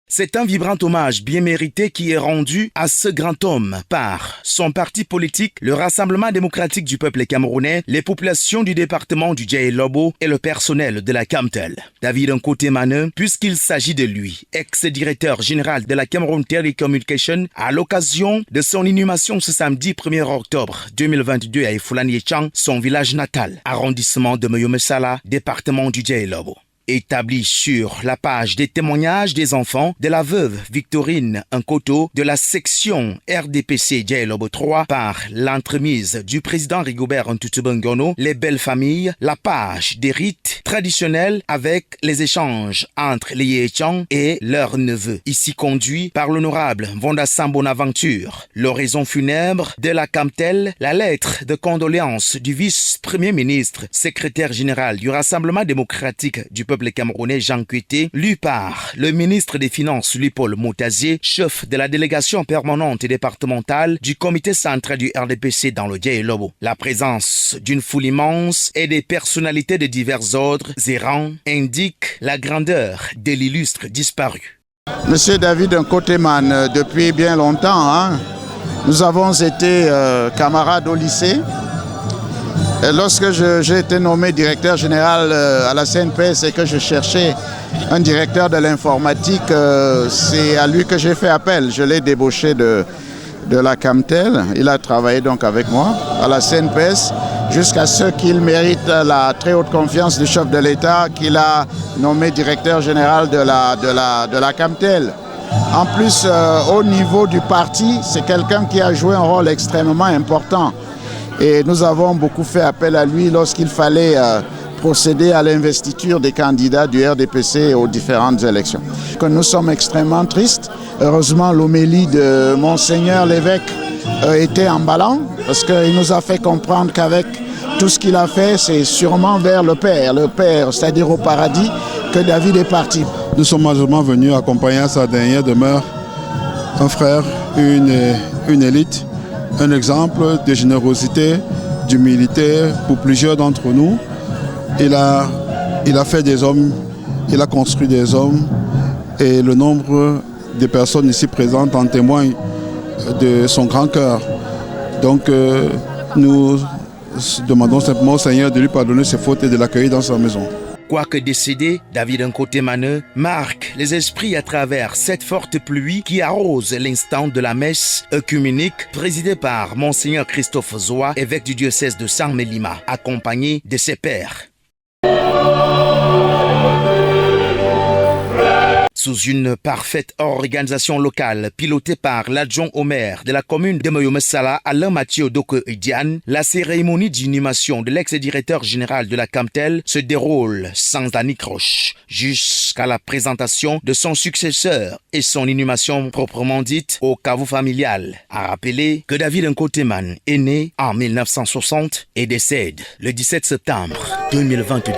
C'est un vibrant hommage bien mérité qui est rendu à ce grand homme par son parti politique, le Rassemblement démocratique du peuple camerounais, les populations du département du Djai-Lobo et le personnel de la Camtel. David Nkotemane, puisqu'il s'agit de lui, ex-directeur général de la Cameroun Telecommunication, à l'occasion de son inhumation ce samedi 1er octobre 2022 à Ifoulani-Echang, son village natal, arrondissement de Moyomessala, département du Djai-Lobo. Établi sur la page des témoignages des enfants de la veuve Victorine Nkoto de la section RDPC Djai-Lobo 3 par l'entremise du président Rigobert Ntoutubengono, les belles familles, la page des rites traditionnels avec les échanges entre les Yéchans et leurs neveux, ici conduit par l'honorable Vondassam Bonaventure, l'oraison funèbre de la Camtel, la lettre de condoléances du vice-premier ministre, secrétaire général du Rassemblement démocratique du peuple camerounais Jean Kuité, lu par le ministre des Finances Louis-Paul Moutazier, chef de la délégation permanente et départementale du comité central du RDPC dans le Djai-Lobo. La présence d'une foule immense et des personnalités de divers ordres et rangs indique la grandeur de l'illustre disparu. Monsieur David Nkotemane, depuis bien longtemps, nous avons été camarades au lycée. Et lorsque j'ai été nommé directeur général à la CNPS et que je cherchais un directeur de l'informatique, c'est à lui que j'ai fait appel. Je l'ai débauché de la Camtel. Il a travaillé donc avec moi à la CNPS jusqu'à ce qu'il mérite la très haute confiance du chef de l'État qu'il a nommé directeur général de la Camtel. En plus, au niveau du parti, c'est quelqu'un qui a joué un rôle extrêmement important. Et nous avons beaucoup fait appel à lui lorsqu'il fallait procéder à l'investiture des candidats du RDPC aux différentes élections. Nous sommes extrêmement tristes. Heureusement, l'homélie de Monseigneur l'évêque était emballant parce qu'il nous a fait comprendre qu'avec tout ce qu'il a fait, c'est sûrement vers le Père, c'est-à-dire au paradis, que David est parti. Nous sommes malheureusement venus accompagner à sa dernière demeure un frère, une élite, un exemple de générosité, d'humilité pour plusieurs d'entre nous. Il a fait des hommes, il a construit des hommes et le nombre de personnes ici présentes en témoigne de son grand cœur. Donc nous demandons simplement au Seigneur de lui pardonner ses fautes et de l'accueillir dans sa maison. Quoique décédé, David Nkotemane marque les esprits à travers cette forte pluie qui arrose l'instant de la messe œcuménique présidée par Monseigneur Christophe Zoa, évêque du diocèse de Saint-Mélima, accompagné de ses pairs. Sous une parfaite organisation locale pilotée par l'adjoint au maire de la commune de Moyomessala, Alain Mathieu Doko-Diane, la cérémonie d'inhumation de l'ex-directeur général de la Camtel se déroule sans anicroche jusqu'à la présentation de son successeur et son inhumation proprement dite au caveau familial. À rappeler que David Nkotemane est né en 1960 et décède le 17 septembre 2022.